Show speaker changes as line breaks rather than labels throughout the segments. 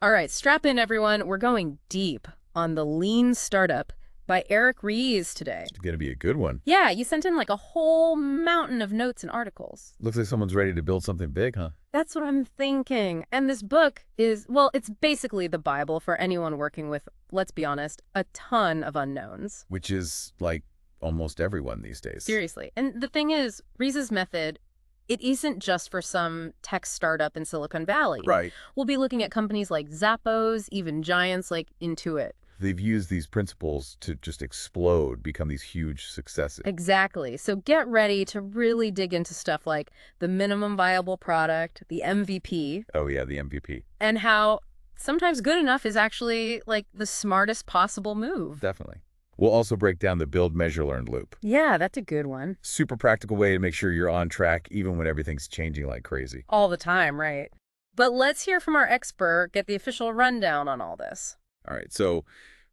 All right, strap in, everyone. We're going deep on the Lean Startup by Ries today.
It's going to be a good one.
Yeah, you sent in like a whole mountain of notes and articles.
Looks like someone's ready to build something big, huh?
That's what I'm thinking. And this book is, well, it's basically the Bible for anyone working with, let's be honest, a ton of unknowns.
Which is like almost everyone these days.
Seriously. And the thing is, Ries's method, it isn't just for some tech startup in Silicon Valley.
Right.
We'll be looking at companies like Zappos, even giants like Intuit.
They've used these principles to just explode, become these huge successes.
Exactly. So get ready to really dig into stuff like the minimum viable product, the MVP,
Oh, yeah, the MVP.
and how sometimes good enough is actually like the smartest possible move.
Definitely. We'll also break down the build, measure, learn loop.
Yeah, that's a good one.
Super practical way to make sure you're on track even when everything's changing like crazy.
All the time, right? But let's hear from our expert, get the official rundown on all this.
All right, so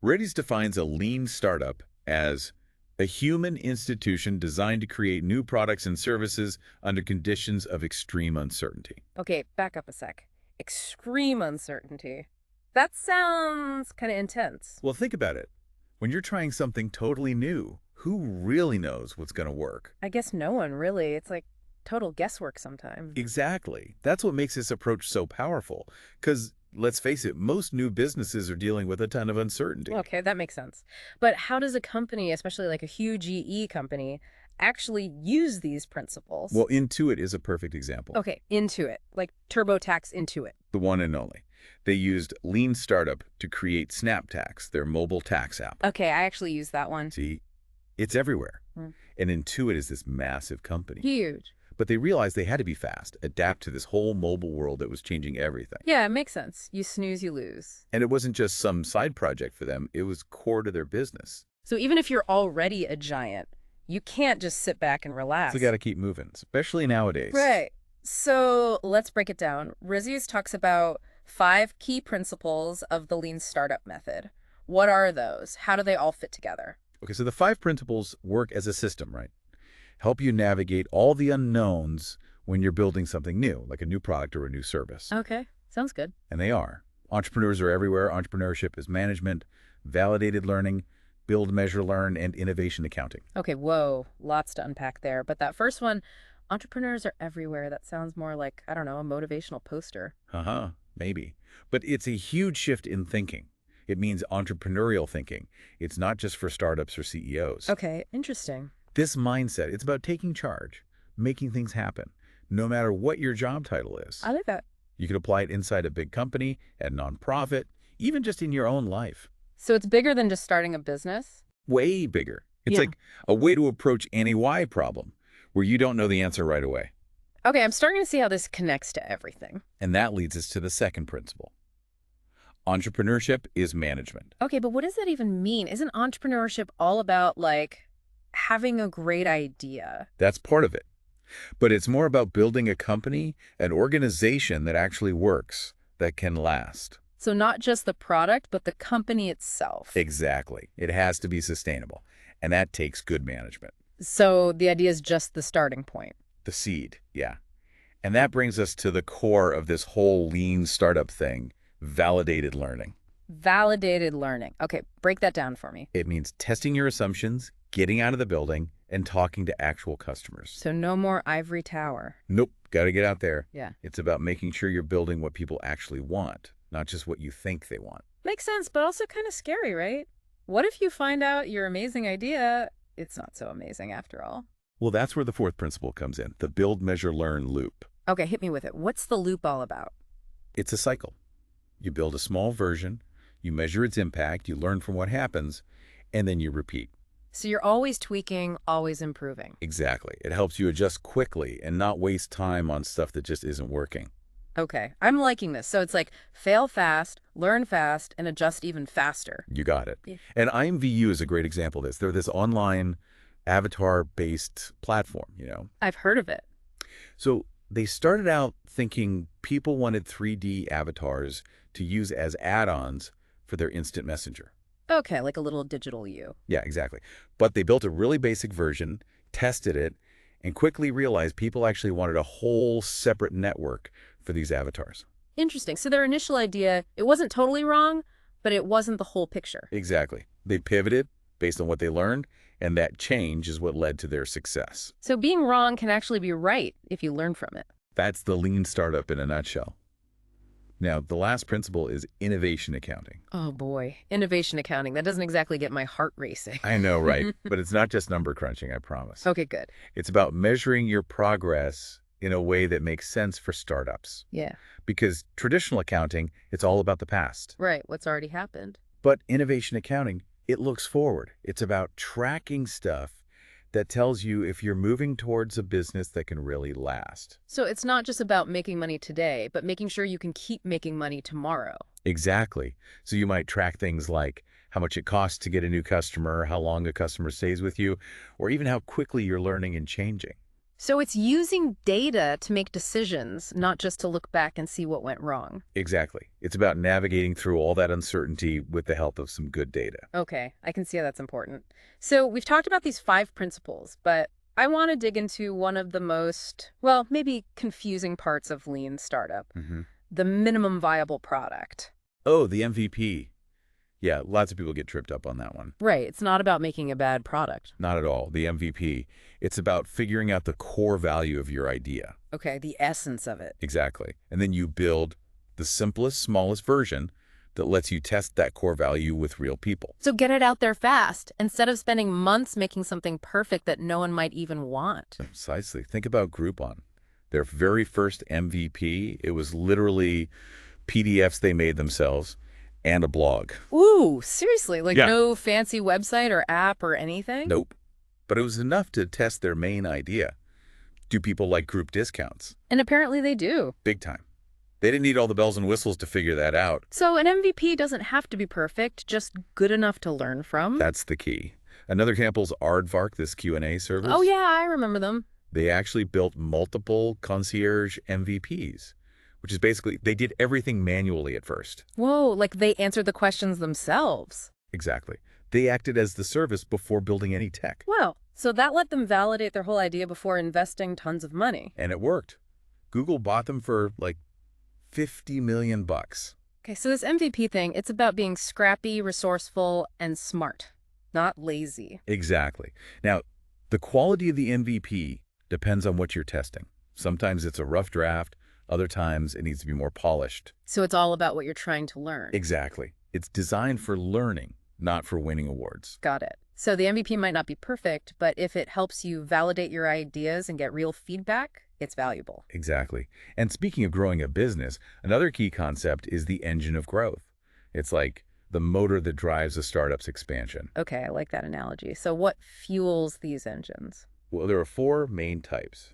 Ries defines a lean startup as a human institution designed to create new products and services under conditions of extreme uncertainty.
Okay, back up a sec. Extreme uncertainty. That sounds kind of intense.
Well, think about it. When you're trying something totally new, who really knows what's going to work?
I guess no one really. It's like total guesswork sometimes.
Exactly. That's what makes this approach so powerful. Because, let's face it, most new businesses are dealing with a ton of uncertainty.
Okay, that makes sense. But how does a company, especially like a huge EE company, actually use these principles?
Well, Intuit is a perfect example.
Okay, Intuit, like TurboTax Intuit.
The one and only. They used Lean Startup to create SnapTax, their mobile tax app.
Okay, I actually use that one.
See, it's everywhere.
Hmm.
And Intuit is this massive company.
Huge.
But they realized they had to be fast, adapt to this whole mobile world that was changing everything.
Yeah, it makes sense. You snooze, you lose.
And it wasn't just some side project for them. It was core to their business.
So even if you're already a giant, you can't just sit back and relax.
So you got to keep moving, especially nowadays.
Right. So let's break it down. Rizzi's talks about 5 key principles of the lean startup method. What are those? How do they all fit together?
Okay, so the 5 principles work as a system, right? Help you navigate all the unknowns when you're building something new, like a new product or a new service.
Okay, sounds good.
And they are. Entrepreneurs are everywhere. Entrepreneurship is management, validated learning, build, measure, learn, and innovation accounting.
Okay, whoa, lots to unpack there. But that first one, entrepreneurs are everywhere. That sounds more like, I don't know, a motivational poster.
Uh-huh, maybe. But it's a huge shift in thinking. It means entrepreneurial thinking. It's not just for startups or CEOs.
Okay, interesting.
This mindset, it's about taking charge, making things happen, no matter what your job title is.
I like that.
You can apply it inside a big company, at a nonprofit, even just in your own life.
So it's bigger than just starting a business?
Way bigger. It's
Yeah.
like a way to approach any why problem, where you don't know the answer right away.
Okay, I'm starting to see how this connects to everything.
And that leads us to the second principle. Entrepreneurship is management.
Okay, but what does that even mean? Isn't entrepreneurship all about, like, having a great idea?
That's part of it. But it's more about building a company, an organization that actually works, that can last.
So not just the product, but the company itself.
Exactly. It has to be sustainable. And that takes good management.
So the idea is just the starting point.
The seed, yeah. And that brings us to the core of this whole lean startup thing, validated learning.
Validated learning. Okay, break that down for me.
It means testing your assumptions, getting out of the building, and talking to actual customers.
So no more ivory tower.
Nope, got to get out there.
Yeah.
It's about making sure you're building what people actually want, not just what you think they want.
Makes sense, but also kind of scary, right? What if you find out your amazing idea, it's not so amazing after all?
Well, that's where the fourth principle comes in, the build, measure, learn loop.
Okay, hit me with it. What's the loop all about?
It's a cycle. You build a small version, you measure its impact, you learn from what happens, and then you repeat.
So you're always tweaking, always improving.
Exactly. It helps you adjust quickly and not waste time on stuff that just isn't working.
Okay, I'm liking this. So it's like fail fast, learn fast, and adjust even faster.
You got it.
Yeah.
And IMVU is a great example of this. They're this online avatar-based platform,
I've heard of it.
So they started out thinking people wanted 3D avatars to use as add-ons for their instant messenger.
Okay, like a little digital you.
Yeah, exactly. But they built a really basic version, tested it, and quickly realized people actually wanted a whole separate network for these avatars.
Interesting. So their initial idea, it wasn't totally wrong, but it wasn't the whole picture.
Exactly. They pivoted based on what they learned, and that change is what led to their success.
So being wrong can actually be right if you learn from it.
That's the lean startup in a nutshell. Now, the last principle is innovation accounting.
Oh boy, innovation accounting. That doesn't exactly get my heart racing.
I know, right? But it's not just number crunching, I promise.
Okay, good.
It's about measuring your progress in a way that makes sense for startups.
Yeah.
Because traditional accounting, it's all about the past.
Right, what's already happened.
But innovation accounting, it looks forward. It's about tracking stuff that tells you if you're moving towards a business that can really last.
So it's not just about making money today, but making sure you can keep making money tomorrow.
Exactly. So you might track things like how much it costs to get a new customer, how long a customer stays with you, or even how quickly you're learning and changing.
So it's using data to make decisions, not just to look back and see what went wrong.
Exactly. It's about navigating through all that uncertainty with the help of some good data.
Okay, I can see how that's important. So we've talked about these 5 principles, but I want to dig into one of the most, well, maybe confusing parts of lean startup, the minimum viable product.
Oh, the MVP. Yeah, lots of people get tripped up on that one.
Right, it's not about making a bad product.
Not at all. The MVP. It's about figuring out the core value of your idea.
Okay, the essence of it.
Exactly. And then you build the simplest, smallest version that lets you test that core value with real people.
So get it out there fast, instead of spending months making something perfect that no one might even want.
Precisely. Think about Groupon. Their very first MVP, it was literally PDFs they made themselves and a blog.
Ooh, seriously? Like
Yeah.
no fancy website or app or anything?
Nope. But it was enough to test their main idea. Do people like group discounts?
And apparently they do.
Big time. They didn't need all the bells and whistles to figure that out.
So an MVP doesn't have to be perfect, just good enough to learn from.
That's the key. Another example is Aardvark, this Q&A service.
Oh yeah, I remember them.
They actually built multiple concierge MVPs, which is basically they did everything manually at first.
Whoa, like they answered the questions themselves.
Exactly. They acted as the service before building any tech.
Wow. So that let them validate their whole idea before investing tons of money.
And it worked. Google bought them for like 50 million bucks.
Okay, so this MVP thing, it's about being scrappy, resourceful, and smart, not lazy.
Exactly. Now, the quality of the MVP depends on what you're testing. Sometimes it's a rough draft. Other times it needs to be more polished.
So it's all about what you're trying to learn.
Exactly. It's designed for learning, not for winning awards.
Got it. So the MVP might not be perfect, but if it helps you validate your ideas and get real feedback, it's valuable.
Exactly. And speaking of growing a business, another key concept is the engine of growth. It's like the motor that drives a startup's expansion.
Okay, I like that analogy. So what fuels these engines?
Well, there are 4 main types: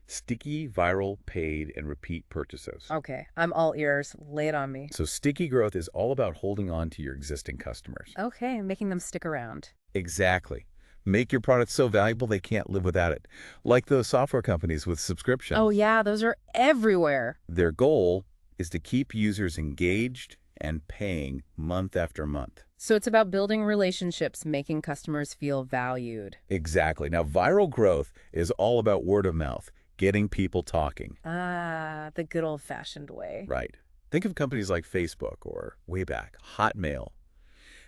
sticky, viral, paid, and repeat purchases.
Okay, I'm all ears. Lay it on me.
So sticky growth is all about holding on to your existing customers.
Okay, making them stick around.
Exactly. Make your product so valuable they can't live without it. Like those software companies with subscriptions.
Oh yeah, those are everywhere.
Their goal is to keep users engaged and paying month after month.
So it's about building relationships, making customers feel valued.
Exactly. Now, viral growth is all about word of mouth, getting people talking.
Ah, the good old-fashioned way.
Right. Think of companies like Facebook or way back, Hotmail.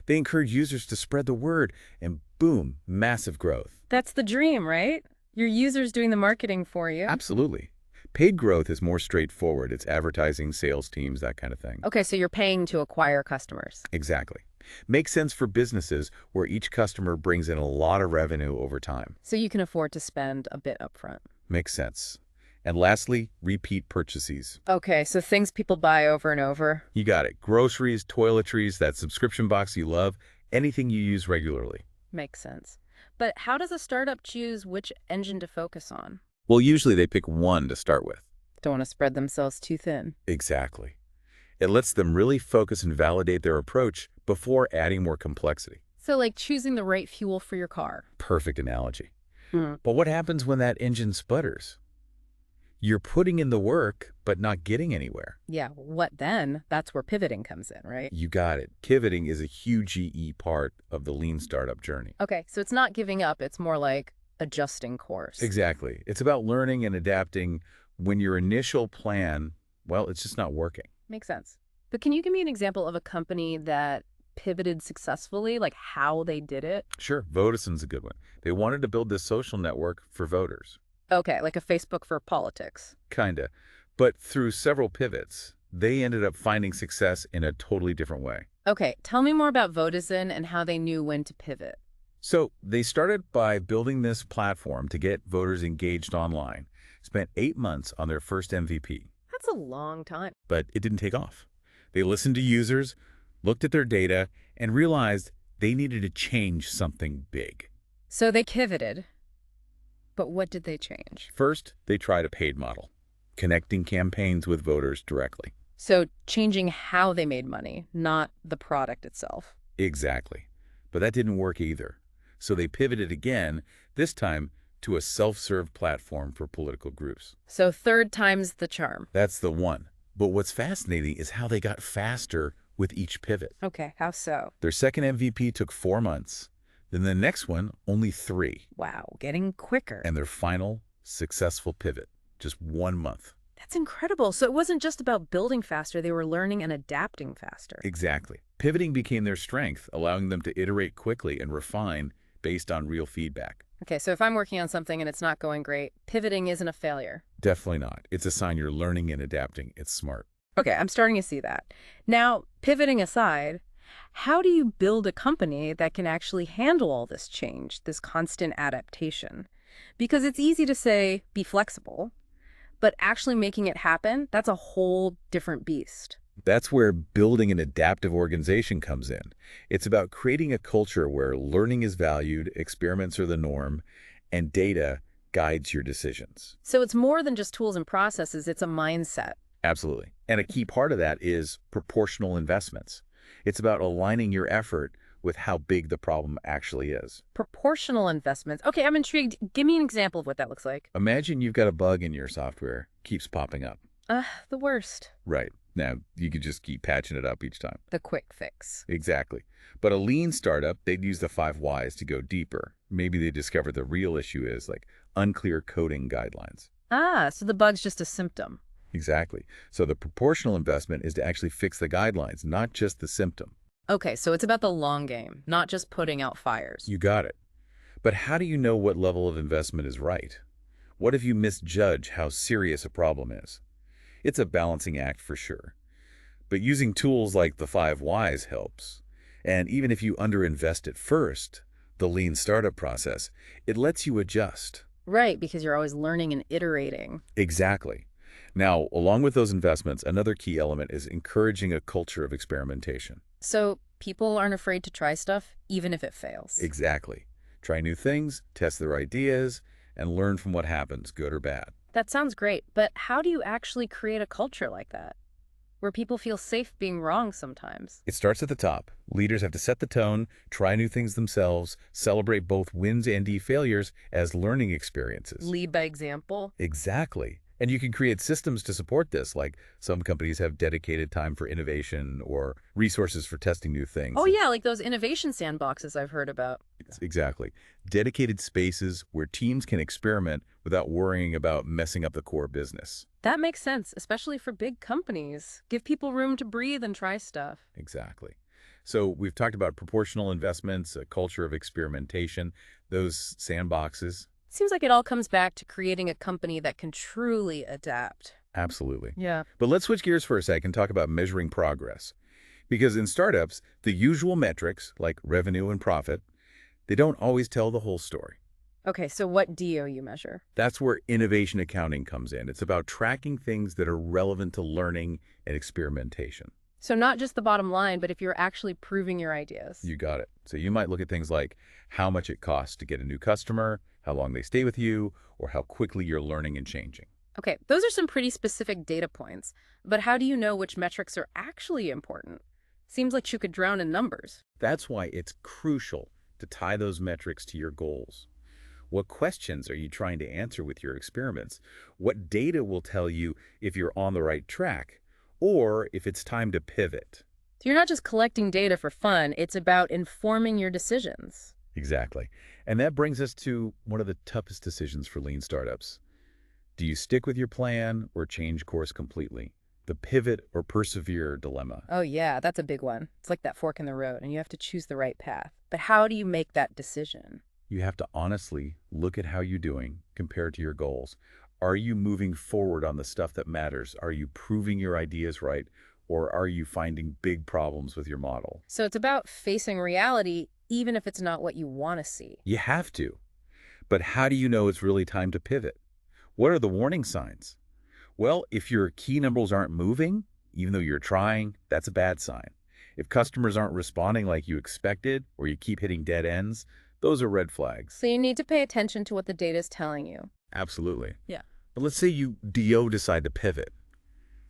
They encourage users to spread the word, and boom, massive growth.
That's the dream, right? Your users doing the marketing for you.
Absolutely. Paid growth is more straightforward. It's advertising, sales teams, that kind of thing.
Okay, so you're paying to acquire customers.
Exactly. Makes sense for businesses where each customer brings in a lot of revenue over time.
So you can afford to spend a bit upfront.
Makes sense. And lastly, repeat purchases.
Okay, so things people buy over and over.
You got it. Groceries, toiletries, that subscription box you love, anything you use regularly.
Makes sense. But how does a startup choose which engine to focus on?
Well, usually they pick one to start with.
Don't want to spread themselves too thin.
Exactly. It lets them really focus and validate their approach before adding more complexity.
So like choosing the right fuel for your car.
Perfect analogy. But what happens when that engine sputters? You're putting in the work, but not getting anywhere.
Yeah, what then? That's where pivoting comes in, right?
You got it. Pivoting is a huge part of the lean startup journey.
Okay, so it's not giving up. It's more like adjusting course.
Exactly. It's about learning and adapting when your initial plan well, it's just not working.
Makes sense. But can you give me an example of a company that pivoted successfully, like how they did it?
Sure, Vodafone's a good one. They wanted to build this social network for voters.
Okay, like a Facebook for politics.
Kinda. But through several pivots, they ended up finding success in a totally different way.
Okay, tell me more about Vodafone and how they knew when to pivot.
So they started by building this platform to get voters engaged online, spent 8 months on their first MVP,
That's a long time.
but it didn't take off. They listened to users, looked at their data, and realized they needed to change something big.
So they pivoted, but what did they change?
First, they tried a paid model, connecting campaigns with voters directly.
So changing how they made money, not the product itself.
Exactly. But that didn't work either. So they pivoted again, this time to a self-serve platform for political groups.
So third time's the charm.
That's the one. But what's fascinating is how they got faster with each pivot.
Okay, how so?
Their second MVP took 4 months, then the next one only 3,
Wow, getting quicker.
and their final successful pivot, just 1 month.
That's incredible. So it wasn't just about building faster, they were learning and adapting faster.
Exactly. Pivoting became their strength, allowing them to iterate quickly and refine based on real feedback.
Okay, so if I'm working on something and it's not going great, pivoting isn't a failure.
Definitely not. It's a sign you're learning and adapting. It's smart.
Okay, I'm starting to see that. Now, pivoting aside, how do you build a company that can actually handle all this change, this constant adaptation? Because it's easy to say, be flexible, but actually making it happen, that's a whole different beast.
That's where building an adaptive organization comes in. It's about creating a culture where learning is valued, experiments are the norm, and data guides your decisions.
So it's more than just tools and processes, it's a mindset.
Absolutely. And a key part of that is proportional investments. It's about aligning your effort with how big the problem actually is.
Proportional investments. Okay, I'm intrigued. Give me an example of what that looks like.
Imagine you've got a bug in your software, keeps popping up.
The worst.
Right. Now, you could just keep patching it up each time.
The quick fix.
Exactly. But a lean startup, they'd use the 5 whys to go deeper. Maybe they discover the real issue is like unclear coding guidelines.
So the bug's just a symptom.
Exactly. So the proportional investment is to actually fix the guidelines, not just the symptom.
Okay, so it's about the long game, not just putting out fires.
You got it. But how do you know what level of investment is right? What if you misjudge how serious a problem is? It's a balancing act for sure. But using tools like the 5 whys helps. And even if you underinvest at first, the lean startup process, it lets you adjust.
Right, because you're always learning and iterating.
Exactly. Now, along with those investments, another key element is encouraging a culture of experimentation.
So people aren't afraid to try stuff, even if it fails.
Exactly. Try new things, test their ideas, and learn from what happens, good or bad.
That sounds great, but how do you actually create a culture like that, where people feel safe being wrong sometimes?
It starts at the top. Leaders have to set the tone, try new things themselves, celebrate both wins and failures as learning experiences.
Lead by example?
Exactly. And you can create systems to support this, like some companies have dedicated time for innovation or resources for testing new things.
Oh yeah, like those innovation sandboxes I've heard about.
Exactly. Dedicated spaces where teams can experiment without worrying about messing up the core business.
That makes sense, especially for big companies. Give people room to breathe and try stuff.
Exactly. So we've talked about proportional investments, a culture of experimentation, those sandboxes.
Seems like it all comes back to creating a company that can truly adapt.
Absolutely.
Yeah.
But let's switch gears for a sec and talk about measuring progress. Because in startups, the usual metrics, like revenue and profit, they don't always tell the whole story.
Okay, so what do you measure?
That's where innovation accounting comes in. It's about tracking things that are relevant to learning and experimentation.
So not just the bottom line, but if you're actually proving your ideas.
You got it. So you might look at things like how much it costs to get a new customer, how long they stay with you, or how quickly you're learning and changing.
Okay, those are some pretty specific data points, but how do you know which metrics are actually important? Seems like you could drown in numbers.
That's why it's crucial to tie those metrics to your goals. What questions are you trying to answer with your experiments? What data will tell you if you're on the right track or if it's time to pivot?
So you're not just collecting data for fun, it's about informing your decisions.
Exactly. And that brings us to one of the toughest decisions for lean startups. Do you stick with your plan or change course completely? The pivot or persevere dilemma.
Oh, yeah, that's a big one. It's like that fork in the road, and you have to choose the right path. But how do you make that decision?
You have to honestly look at how you're doing compared to your goals. Are you moving forward on the stuff that matters? Are you proving your ideas right? Or are you finding big problems with your model?
So it's about facing reality, even if it's not what you want to see.
You have to. But how do you know it's really time to pivot? What are the warning signs? Well, if your key numbers aren't moving, even though you're trying, that's a bad sign. If customers aren't responding like you expected, or you keep hitting dead ends, those are red flags.
So you need to pay attention to what the data is telling you.
Absolutely.
Yeah.
But let's say you decide to pivot.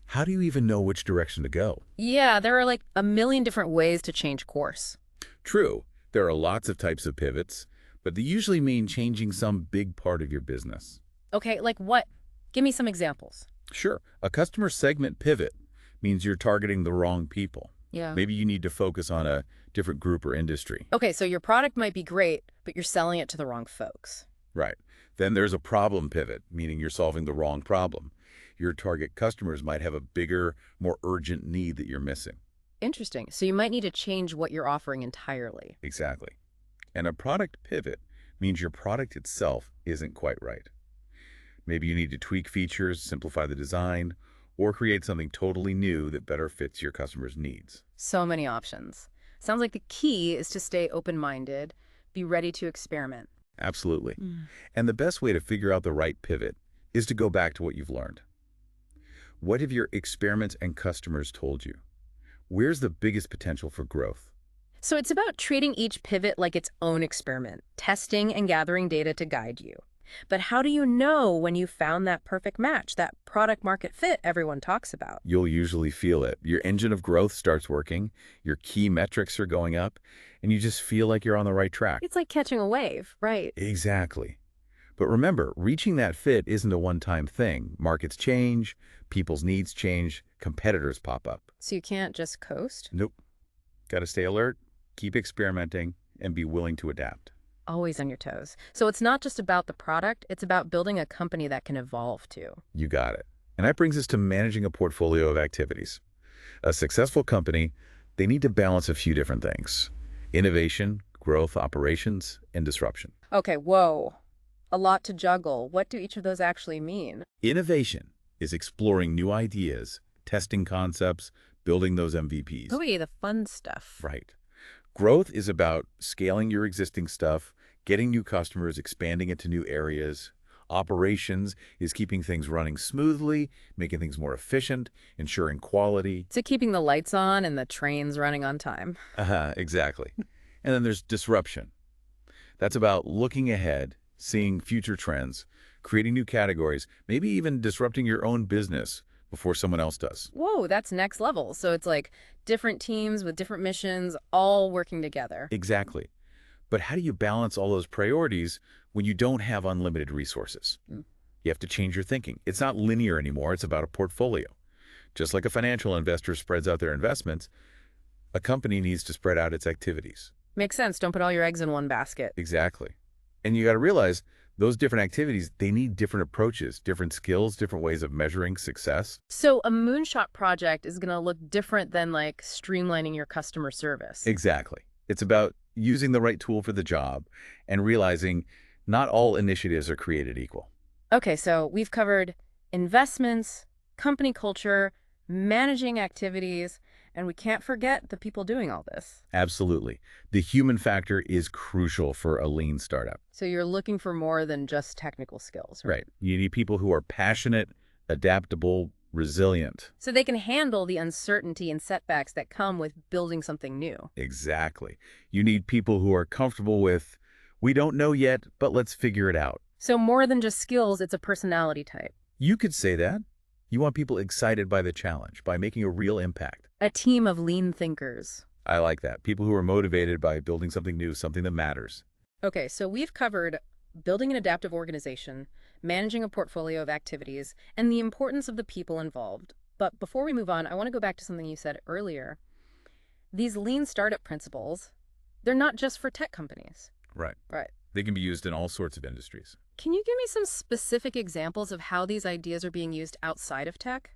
How do you even know which direction to go?
Yeah, there are like a million different ways to change course.
True, there are lots of types of pivots, but they usually mean changing some big part of your business.
Okay, like what? Give me some examples.
Sure, a customer segment pivot means you're targeting the wrong people.
Yeah.
Maybe you need to focus on a different group or industry.
Okay, so your product might be great, but you're selling it to the wrong folks.
Right. Then there's a problem pivot, meaning you're solving the wrong problem. Your target customers might have a bigger, more urgent need that you're missing.
Interesting. So you might need to change what you're offering entirely.
Exactly. And a product pivot means your product itself isn't quite right. Maybe you need to tweak features, simplify the design, or create something totally new that better fits your customers' needs.
So many options. Sounds like the key is to stay open-minded, be ready to experiment.
Absolutely. And the best way to figure out the right pivot is to go back to what you've learned. What have your experiments and customers told you? Where's the biggest potential for growth?
So it's about treating each pivot like its own experiment, testing and gathering data to guide you. But how do you know when you found that perfect match, that product market fit everyone talks about?
You'll usually feel it. Your engine of growth starts working, your key metrics are going up, and you just feel like you're on the right track.
It's like catching a wave, right?
Exactly. But remember, reaching that fit isn't a one-time thing. Markets change, people's needs change, competitors pop up.
So you can't just coast?
Nope. Got to stay alert, keep experimenting, and be willing to adapt.
Always on your toes. So it's not just about the product, it's about building a company that can evolve too.
You got it. And that brings us to managing a portfolio of activities. A successful company, they need to balance a few different things: innovation, growth, operations, and disruption.
Okay, whoa. A lot to juggle. What do each of those actually mean?
Innovation is exploring new ideas, testing concepts, building those MVPs.
Ooh, the fun stuff.
Right. Growth is about scaling your existing stuff, getting new customers, expanding it to new areas. Operations is keeping things running smoothly, making things more efficient, ensuring quality.
So keeping the lights on and the trains running on time.
Exactly. And then there's disruption. That's about looking ahead, seeing future trends, creating new categories, maybe even disrupting your own business before someone else does.
Whoa, that's next level. So it's like different teams with different missions all working together.
Exactly. But how do you balance all those priorities when you don't have unlimited resources?
Mm.
You have to change your thinking. It's not linear anymore. It's about a portfolio. Just like a financial investor spreads out their investments, a company needs to spread out its activities.
Makes sense. Don't put all your eggs in one basket.
Exactly. And you got to realize those different activities, they need different approaches, different skills, different ways of measuring success.
So a moonshot project is going to look different than like streamlining your customer service.
Exactly. It's about using the right tool for the job and realizing not all initiatives are created equal.
Okay, so we've covered investments, company culture, managing activities, and we can't forget the people doing all this.
Absolutely. The human factor is crucial for a lean startup.
So you're looking for more than just technical skills, right?
Right. You need people who are passionate, adaptable, resilient.
So they can handle the uncertainty and setbacks that come with building something new.
Exactly. You need people who are comfortable with, we don't know yet, but let's figure it out.
So more than just skills, it's a personality type.
You could say that. You want people excited by the challenge, by making a real impact.
A team of lean thinkers.
I like that. People who are motivated by building something new, something that matters.
Okay, so we've covered building an adaptive organization, managing a portfolio of activities, and the importance of the people involved. But before we move on, I want to go back to something you said earlier. These lean startup principles, they're not just for tech companies.
Right.
Right.
They can be used in all sorts of industries.
Can you give me some specific examples of how these ideas are being used outside of tech?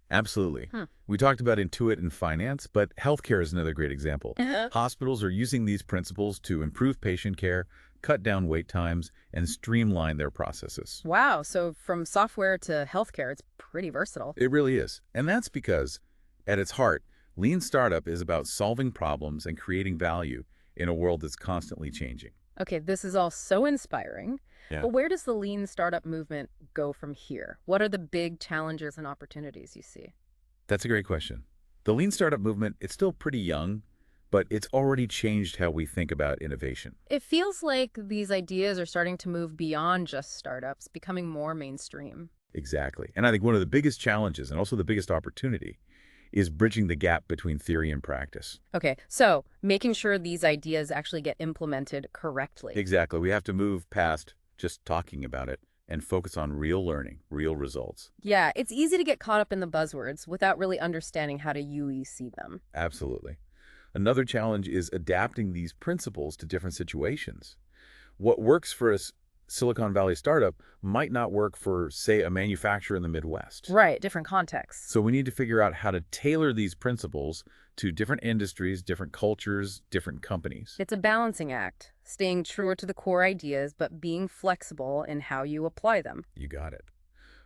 Absolutely.
Hmm.
We talked about Intuit in finance, but healthcare is another great example. Hospitals are using these principles to improve patient care, cut down wait times, and streamline their processes.
Wow, so from software to healthcare, it's pretty versatile.
It really is. And that's because, at its heart, lean startup is about solving problems and creating value in a world that's constantly changing.
Okay, this is all so inspiring,
Yeah.
but where does the lean startup movement go from here? What are the big challenges and opportunities you see?
That's a great question. The lean startup movement, it's still pretty young, but it's already changed how we think about innovation.
It feels like these ideas are starting to move beyond just startups, becoming more mainstream.
Exactly. And I think one of the biggest challenges and also the biggest opportunity is bridging the gap between theory and practice.
Okay, so making sure these ideas actually get implemented correctly.
Exactly. We have to move past just talking about it and focus on real learning, real results.
Yeah, it's easy to get caught up in the buzzwords without really understanding how to UEC them.
Absolutely. Another challenge is adapting these principles to different situations. What works for a Silicon Valley startup might not work for, say, a manufacturer in the Midwest.
Right, different contexts.
So we need to figure out how to tailor these principles to different industries, different cultures, different companies.
It's a balancing act, staying true to the core ideas, but being flexible in how you apply them.
You got it.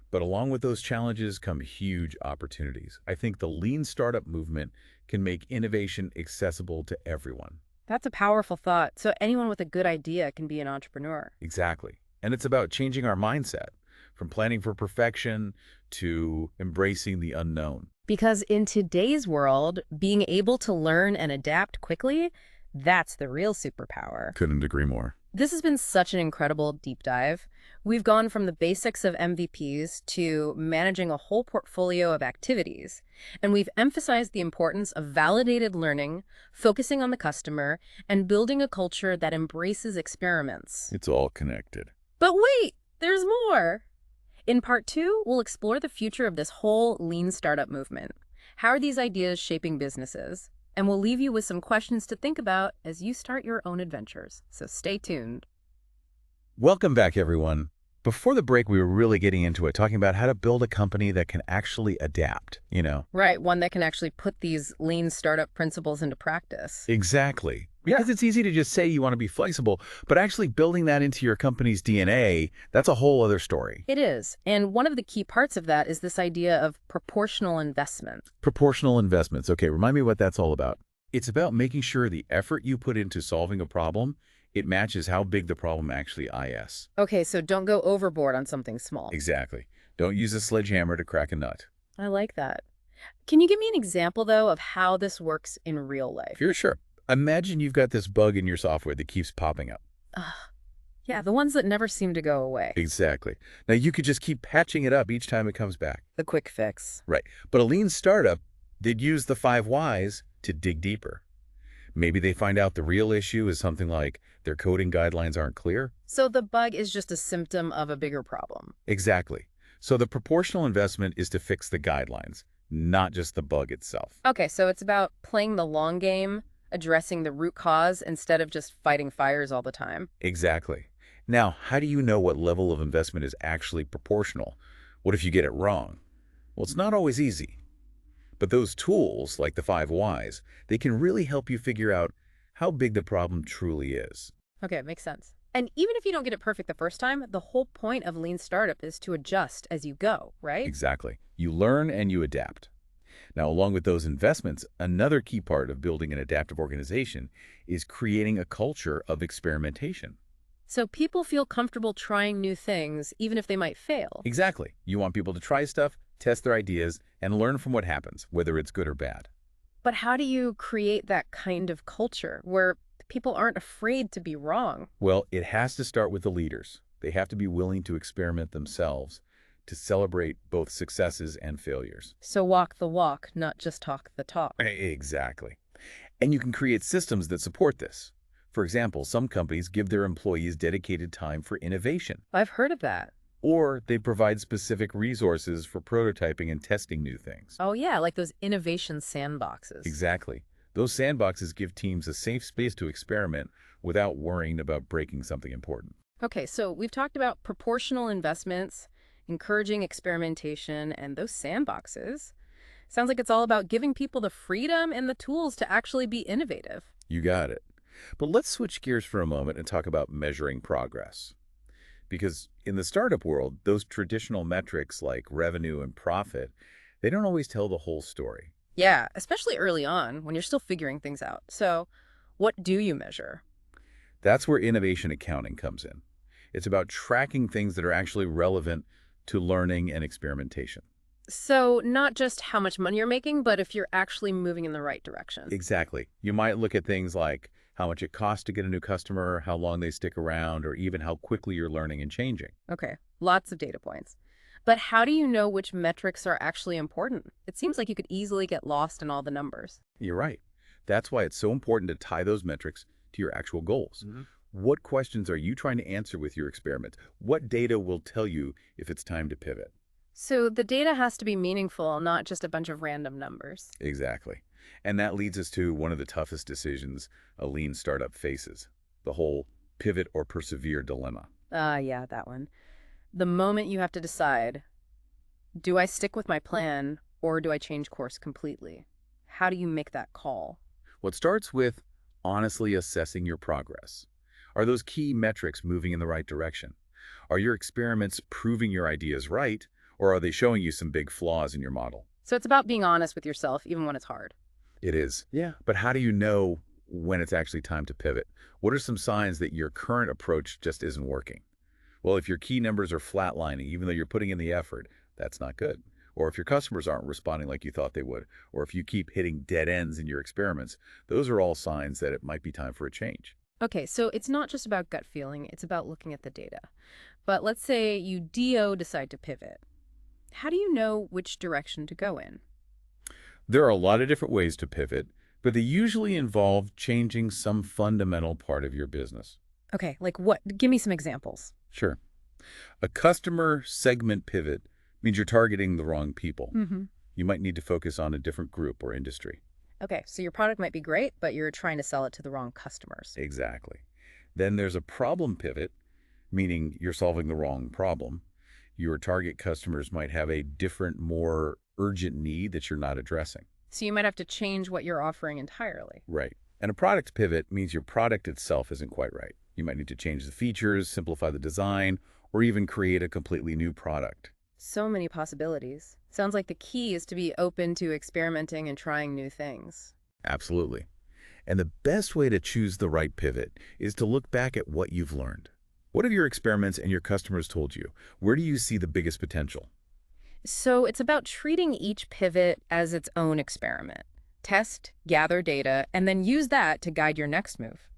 But along with those challenges come huge opportunities. I think the lean startup movement can make innovation accessible to everyone.
That's a powerful thought. So anyone with a good idea can be an entrepreneur.
Exactly. And it's about changing our mindset from planning for perfection to embracing the unknown.
Because in today's world, being able to learn and adapt quickly, that's the real superpower.
Couldn't agree more.
This has been such an incredible deep dive. We've gone from the basics of MVPs to managing a whole portfolio of activities. And we've emphasized the importance of validated learning, focusing on the customer, and building a culture that embraces experiments.
It's all connected.
But wait, there's more. In part 2, we'll explore the future of this whole lean startup movement. How are these ideas shaping businesses? And we'll leave you with some questions to think about as you start your own adventures. So stay tuned.
Welcome back, everyone. Before the break, we were really getting into it, talking about how to build a company that can actually adapt.
Right, one that can actually put these lean startup principles into practice.
Exactly. Because it's easy to just say you want to be flexible, but actually building that into your company's DNA, that's a whole other story.
It is. And one of the key parts of that is this idea of proportional investment.
Proportional investments. Okay, remind me what that's all about. It's about making sure the effort you put into solving a problem, it matches how big the problem actually is.
Okay, so don't go overboard on something small.
Exactly. Don't use a sledgehammer to crack a nut.
I like that. Can you give me an example, though, of how this works in real life?
Sure. Imagine you've got this bug in your software that keeps popping up.
Ugh. Yeah, the ones that never seem to go away.
Exactly. Now, you could just keep patching it up each time it comes back.
The quick fix.
Right. But a lean startup, they'd use the 5 whys to dig deeper. Maybe they find out the real issue is something like their coding guidelines aren't clear.
So the bug is just a symptom of a bigger problem.
Exactly. So the proportional investment is to fix the guidelines, not just the bug itself.
Okay, so it's about playing the long game, addressing the root cause instead of just fighting fires all the time.
Exactly. Now, how do you know what level of investment is actually proportional? What if you get it wrong? Well, it's not always easy. But those tools, like the 5 whys, they can really help you figure out how big the problem truly is.
Okay, makes sense. And even if you don't get it perfect the first time, the whole point of lean startup is to adjust as you go, right?
Exactly. You learn and you adapt. Now, along with those investments, another key part of building an adaptive organization is creating a culture of experimentation.
So people feel comfortable trying new things, even if they might fail.
Exactly. You want people to try stuff, test their ideas, and learn from what happens, whether it's good or bad.
But how do you create that kind of culture where people aren't afraid to be wrong?
Well, it has to start with the leaders. They have to be willing to experiment themselves, to celebrate both successes and failures.
So walk the walk, not just talk the talk.
Exactly. And you can create systems that support this. For example, some companies give their employees dedicated time for innovation,
I've heard of that.
or they provide specific resources for prototyping and testing new things.
Oh yeah, like those innovation sandboxes.
Exactly. Those sandboxes give teams a safe space to experiment without worrying about breaking something important.
Okay, so we've talked about proportional investments, encouraging experimentation, and those sandboxes. Sounds like it's all about giving people the freedom and the tools to actually be innovative.
You got it. But let's switch gears for a moment and talk about measuring progress. Because in the startup world, those traditional metrics like revenue and profit, they don't always tell the whole story.
Yeah, especially early on when you're still figuring things out. So, what do you measure?
That's where innovation accounting comes in. It's about tracking things that are actually relevant to learning and experimentation.
So, not just how much money you're making, but if you're actually moving in the right direction.
Exactly. You might look at things like how much it costs to get a new customer, how long they stick around, or even how quickly you're learning and changing.
Okay, lots of data points. But how do you know which metrics are actually important? It seems like you could easily get lost in all the numbers.
You're right. That's why it's so important to tie those metrics to your actual goals. What questions are you trying to answer with your experiment? What data will tell you if it's time to pivot?
So the data has to be meaningful, not just a bunch of random numbers.
Exactly. And that leads us to one of the toughest decisions a lean startup faces, the whole pivot or persevere dilemma.
Yeah, that one. The moment you have to decide, do I stick with my plan or do I change course completely? How do you make that call?
What starts with honestly assessing your progress. Are those key metrics moving in the right direction? Are your experiments proving your ideas right, or are they showing you some big flaws in your model?
So it's about being honest with yourself, even when it's hard.
It is. Yeah. But how do you know when it's actually time to pivot? What are some signs that your current approach just isn't working? Well, if your key numbers are flatlining, even though you're putting in the effort, that's not good. Or if your customers aren't responding like you thought they would, or if you keep hitting dead ends in your experiments, those are all signs that it might be time for a change.
Okay, so it's not just about gut feeling, it's about looking at the data. But let's say you decide to pivot. How do you know which direction to go in?
There are a lot of different ways to pivot, but they usually involve changing some fundamental part of your business.
Okay, like what? Give me some examples.
Sure. A customer segment pivot means you're targeting the wrong people.
Mm-hmm.
You might need to focus on a different group or industry.
Okay, so your product might be great, but you're trying to sell it to the wrong customers.
Exactly. Then there's a problem pivot, meaning you're solving the wrong problem. Your target customers might have a different, more urgent need that you're not addressing.
So you might have to change what you're offering entirely.
Right. And a product pivot means your product itself isn't quite right. You might need to change the features, simplify the design, or even create a completely new product.
So many possibilities. Sounds like the key is to be open to experimenting and trying new things.
Absolutely. And the best way to choose the right pivot is to look back at what you've learned. What have your experiments and your customers told you? Where do you see the biggest potential?
So it's about treating each pivot as its own experiment. Test, gather data, and then use that to guide your next move.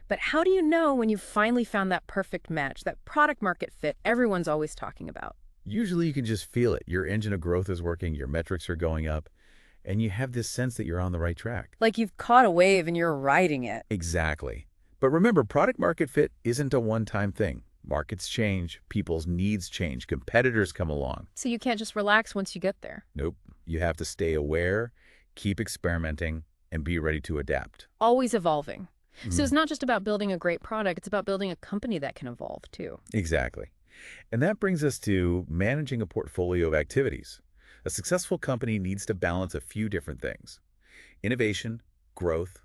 But how do you know when you've finally found that perfect match, that product market fit everyone's always talking about?
Usually you can just feel it. Your engine of growth is working, your metrics are going up, and you have this sense that you're on the right track.
Like you've caught a wave and you're riding it.
Exactly. But remember, product market fit isn't a one-time thing. Markets change, people's needs change, competitors come along.
So you can't just relax once you get there.
Nope. You have to stay aware, keep experimenting, and be ready to adapt.
Always evolving. So
Mhm.
it's not just about building a great product, it's about building a company that can evolve too.
Exactly. And that brings us to managing a portfolio of activities. A successful company needs to balance a few different things: innovation, growth,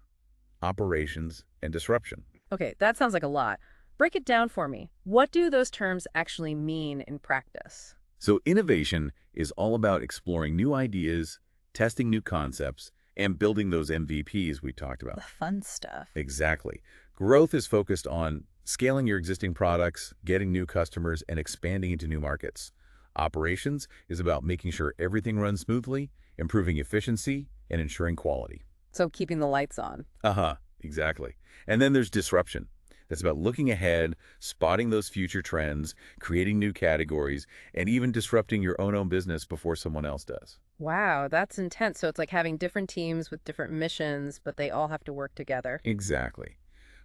operations, and disruption.
Okay, that sounds like a lot. Break it down for me. What do those terms actually mean in practice?
So innovation is all about exploring new ideas, testing new concepts, and building those MVPs we talked
The
about.
fun stuff.
Exactly. Growth is focused on scaling your existing products, getting new customers, and expanding into new markets. Operations is about making sure everything runs smoothly, improving efficiency, and ensuring quality.
So keeping the lights on.
Uh-huh, exactly. And then there's disruption. That's about looking ahead, spotting those future trends, creating new categories, and even disrupting your own business before someone else does.
Wow, that's intense. So it's like having different teams with different missions, but they all have to work together.
Exactly.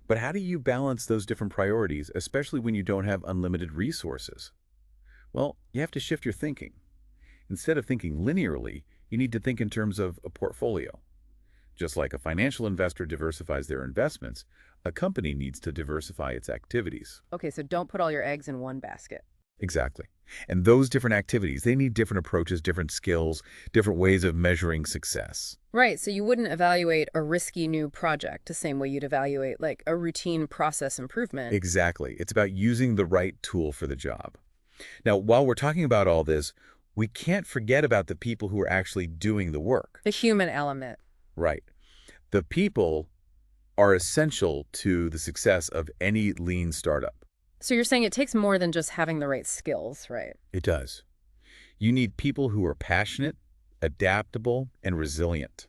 But how do you balance those different priorities, especially when you don't have unlimited resources? Well, you have to shift your thinking. Instead of thinking linearly, you need to think in terms of a portfolio. Just like a financial investor diversifies their investments, a company needs to diversify its activities.
Okay, so don't put all your eggs in one basket.
Exactly. And those different activities, they need different approaches, different skills, different ways of measuring success.
Right, so you wouldn't evaluate a risky new project the same way you'd evaluate, like, a routine process improvement.
Exactly. It's about using the right tool for the job. Now, while we're talking about all this, we can't forget about the people who are actually doing the work.
The human element.
Right. The people are essential to the success of any lean startup.
So you're saying it takes more than just having the right skills, right?
It does. You need people who are passionate, adaptable, and resilient.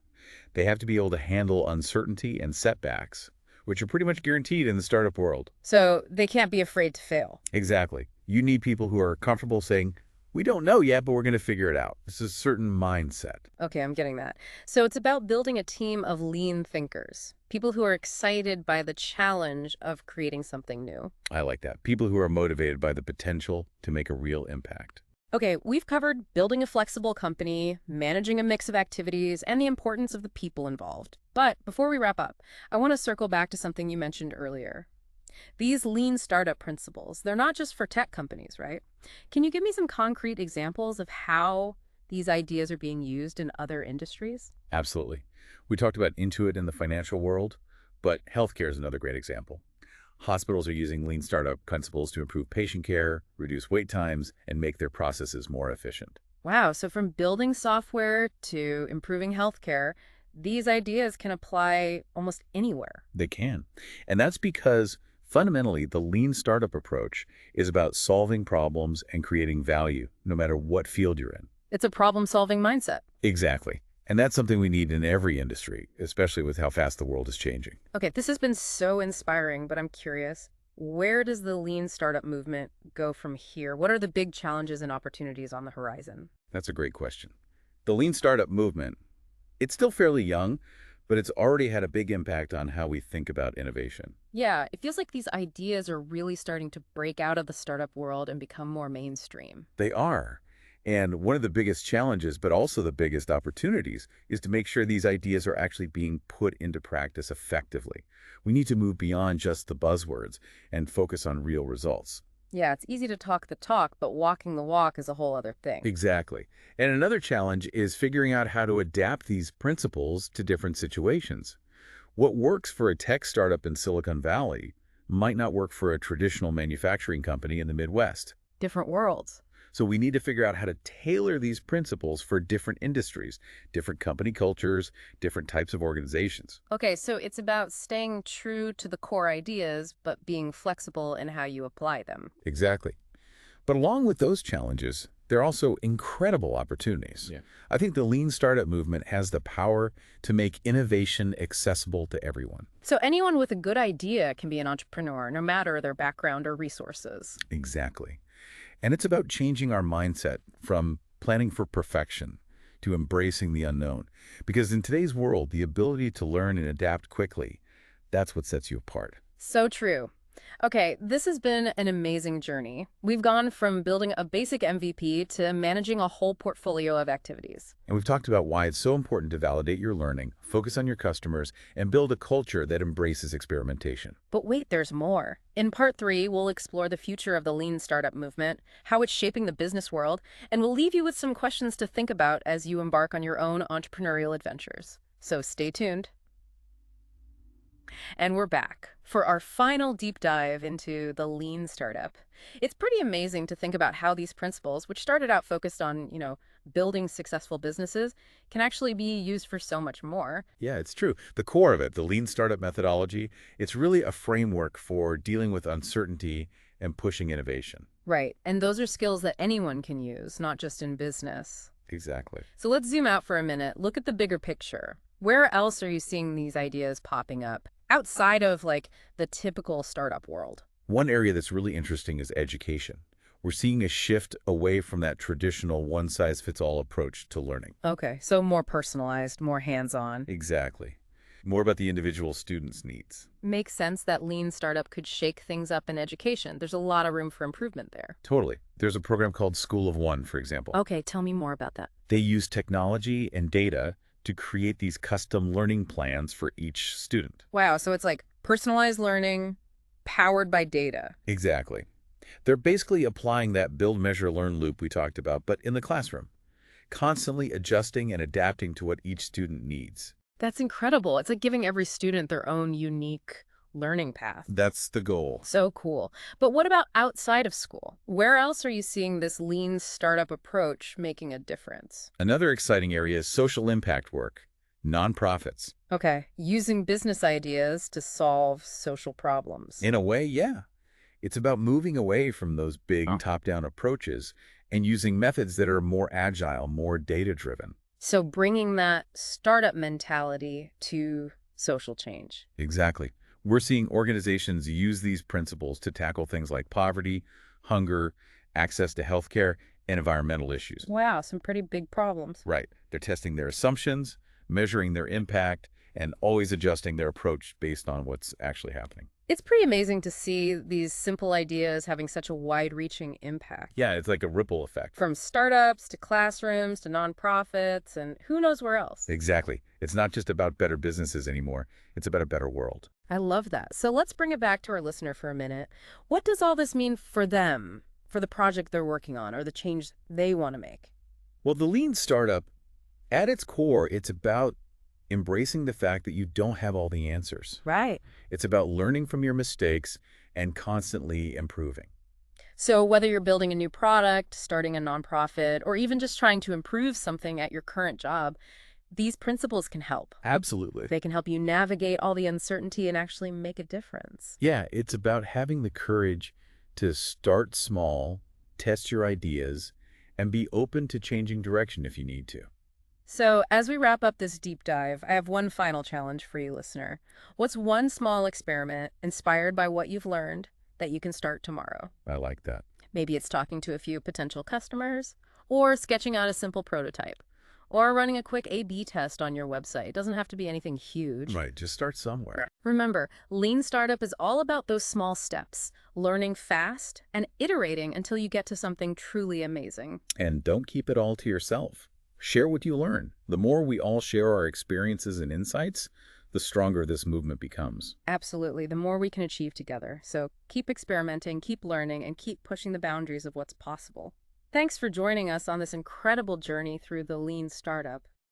They have to be able to handle uncertainty and setbacks, which are pretty much guaranteed in the startup world.
So they can't be afraid to fail.
Exactly. You need people who are comfortable saying, we don't know yet, but we're going to figure it out. It's a certain mindset.
Okay, I'm getting that. So it's about building a team of lean thinkers, people who are excited by the challenge of creating something new.
I like that. People who are motivated by the potential to make a real impact.
Okay, we've covered building a flexible company, managing a mix of activities, and the importance of the people involved. But before we wrap up, I want to circle back to something you mentioned earlier. These lean startup principles, they're not just for tech companies, right? Can you give me some concrete examples of how these ideas are being used in other industries?
Absolutely. We talked about Intuit in the financial world, but healthcare is another great example. Hospitals are using lean startup principles to improve patient care, reduce wait times, and make their processes more efficient.
Wow, so from building software to improving healthcare, these ideas can apply almost anywhere.
They can. And that's because fundamentally, the lean startup approach is about solving problems and creating value, no matter what field you're in.
It's a problem-solving mindset.
Exactly. And that's something we need in every industry, especially with how fast the world is changing.
Okay, this has been so inspiring, but I'm curious, where does the lean startup movement go from here? What are the big challenges and opportunities on the horizon?
That's a great question. The lean startup movement, it's still fairly young, but it's already had a big impact on how we think about innovation.
Yeah, it feels like these ideas are really starting to break out of the startup world and become more mainstream.
They are. And one of the biggest challenges, but also the biggest opportunities, is to make sure these ideas are actually being put into practice effectively. We need to move beyond just the buzzwords and focus on real results.
Yeah, it's easy to talk the talk, but walking the walk is a whole other thing.
Exactly. And another challenge is figuring out how to adapt these principles to different situations. What works for a tech startup in Silicon Valley might not work for a traditional manufacturing company in the Midwest.
Different worlds.
So we need to figure out how to tailor these principles for different industries, different company cultures, different types of organizations.
Okay, so it's about staying true to the core ideas, but being flexible in how you apply them.
Exactly. But along with those challenges, there are also incredible opportunities.
Yeah.
I think the lean startup movement has the power to make innovation accessible to everyone.
So anyone with a good idea can be an entrepreneur, no matter their background or resources.
Exactly. And it's about changing our mindset from planning for perfection to embracing the unknown. Because in today's world, the ability to learn and adapt quickly, that's what sets you apart.
So true. Okay, this has been an amazing journey. We've gone from building a basic MVP to managing a whole portfolio of activities.
And we've talked about why it's so important to validate your learning, focus on your customers, and build a culture that embraces experimentation.
But wait, there's more. In part 3, we'll explore the future of the lean startup movement, how it's shaping the business world, and we'll leave you with some questions to think about as you embark on your own entrepreneurial adventures. So stay tuned. And we're back for our final deep dive into the lean startup. It's pretty amazing to think about how these principles, which started out focused on, building successful businesses, can actually be used for so much more.
Yeah, it's true. The core of it, the lean startup methodology, it's really a framework for dealing with uncertainty and pushing innovation.
Right. And those are skills that anyone can use, not just in business.
Exactly.
So let's zoom out for a minute. Look at the bigger picture. Where else are you seeing these ideas popping up outside of the typical startup world?
One area that's really interesting is education. We're seeing a shift away from that traditional one-size-fits-all approach to learning.
Okay, so more personalized, more hands-on.
Exactly. More about the individual student's needs.
Makes sense that lean startup could shake things up in education. There's a lot of room for improvement there.
Totally. There's a program called School of One, for example.
Okay, tell me more about that.
They use technology and data to create these custom learning plans for each student.
Wow, so it's like personalized learning powered by data.
Exactly. They're basically applying that build, measure, learn loop we talked about, but in the classroom, constantly adjusting and adapting to what each student needs.
That's incredible. It's like giving every student their own unique learning path.
That's the goal.
So cool. But what about outside of school? Where else are you seeing this lean startup approach making a difference?
Another exciting area is social impact work, nonprofits.
Okay, using business ideas to solve social problems.
In a way, yeah. It's about moving away from those big top-down approaches and using methods that are more agile, more data-driven.
So bringing that startup mentality to social change.
Exactly. We're seeing organizations use these principles to tackle things like poverty, hunger, access to healthcare, and environmental issues.
Wow, some pretty big problems.
Right. They're testing their assumptions, measuring their impact, and always adjusting their approach based on what's actually happening.
It's pretty amazing to see these simple ideas having such a wide-reaching impact.
Yeah, it's like a ripple effect.
From startups to classrooms to nonprofits and who knows where else.
Exactly. It's not just about better businesses anymore. It's about a better world.
I love that. So let's bring it back to our listener for a minute. What does all this mean for them, for the project they're working on, or the change they want to make?
Well, the lean startup, at its core, it's about embracing the fact that you don't have all the answers.
Right.
It's about learning from your mistakes and constantly improving.
So whether you're building a new product, starting a nonprofit, or even just trying to improve something at your current job, these principles can help.
Absolutely.
They can help you navigate all the uncertainty and actually make a difference.
Yeah, it's about having the courage to start small, test your ideas, and be open to changing direction if you need to.
So as we wrap up this deep dive, I have one final challenge for you, listener. What's one small experiment inspired by what you've learned that you can start tomorrow?
I like that.
Maybe it's talking to a few potential customers, or sketching out a simple prototype, or running a quick A/B test on your website. It doesn't have to be anything huge.
Right, just start somewhere.
Remember, Lean Startup is all about those small steps, learning fast and iterating until you get to something truly amazing.
And don't keep it all to yourself. Share what you learn. The more we all share our experiences and insights, the stronger this movement becomes.
Absolutely. The more we can achieve together. So keep experimenting, keep learning, and keep pushing the boundaries of what's possible. Thanks for joining us on this incredible journey through the Lean Startup.